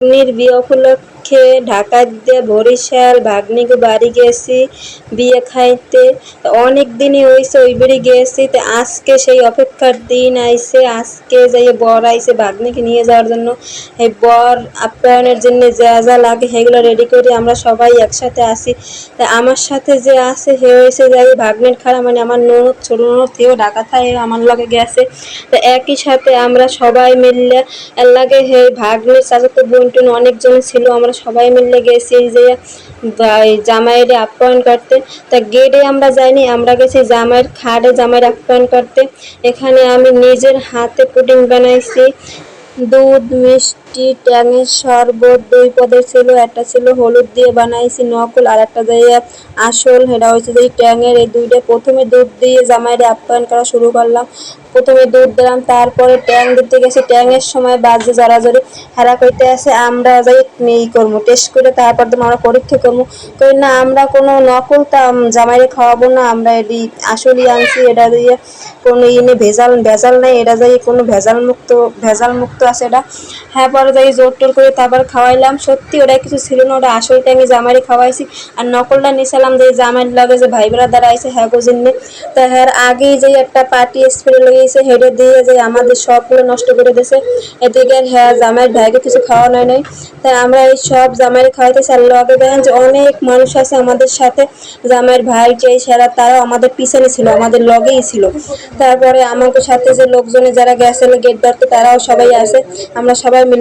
ভাগ্নির বিয়ে উপলক্ষে ঢাকা দিয়ে বরিশাল ভাগ্নিকে বাড়ি গেছি বিয়ে খাইতে। অনেক দিনই হয়েছে ওই বাড়ি গেছি, তো আজকে সেই অপেক্ষার দিন আইছে। আজকে যাই বর আইছে ভাগ্নিকে নিয়ে যাওয়ার জন্য। এই বর আপ্যায়নের জন্য যা যা লাগে সেগুলো রেডি করে আমরা সবাই একসাথে আসি। তা আমার সাথে যে আছে সে হয়েছে যাই ভাগ্নের খালা, মানে আমার ননদ, ছোট ননদ, কেউ ঢাকা থাকে আমার লগে গেছে। তো একই সাথে আমরা সবাই মিললে এর লাগে হে ভাগ্নের চাচাতো বোন টোন অনেকজন ছিল, আমরা সবাই মিলে গেছি যে জামাইয়ের আপ্যায়ন করতে। তা গেটে আমরা যাইনি, আমরা গেছি জামাইয়ের খাটে জামাইয়ের আপ্যায়ন করতে। এখানে আমি নিজের হাতে পুডিং বানাইছি, দুধ, মিষ্টি, ট্যাঙের শরবত, 2 পদের ছিল। একটা ছিল হলুদ দিয়ে বানাইছি নকল, আর একটা দিয়ে আসল, সেটা হচ্ছে যে ট্যাঙের। এই দুইটা প্রথমে দুধ দিয়ে জামাইরে আপ্যায়ন করা শুরু করলাম। প্রথমে দুধ দিলাম, তারপরে ট্যাং দিতে গেছি। ট্যাঙের সময় বাজে জড়াজড়ি, হেরা কইতে আছে আমরা যাই করবো টেস্ট করে, তারপর তো আমরা পরীক্ষা করবো। কই না, আমরা কোনো নকল তা জামাইরে খাওয়াবো না, আমরা এটি আসলই আনছি। এটা দিয়ে কোনো ইনে ভেজাল ভেজাল নাই, এটা যাই কোনো ভেজাল মুক্ত আছে এটা। হ্যাঁ, পরে যাই জোর টোর করে তারপর খাওয়াইলাম। সত্যি ওটা কিছু ছিল না, ওটা আসলটা আমি জামাইরে খাওয়াইছি। আর নকলটা নিয়েছিলাম যে জামাইয়ের লাগে যে ভাই ব্রাদার আইছে হ্যাঁ গোজিনে। তা হ্যাঁ আগেই যে একটা পার্টি স্প্রে লেগেছে হেঁটে দিয়ে যে আমাদের সবগুলো নষ্ট করে দিয়েছে। এদিকে হ্যাঁ জামাইয়ের ভাইকে কিছু খাওয়া নাই। তাই আমরা এই সব জামাইয়ের খাওয়াইতে চাল লগে দেখেন যে অনেক মানুষ আছে আমাদের সাথে। জামাইয়ের ভাই যে সেরা তারাও আমাদের পিছনে ছিল, আমাদের লগেই ছিল। তারপরে আমাদের সাথে যে লোকজনে যারা গেছে গেট ধরতে, তারাও সবাই আছে। আমরা সবাই মিলে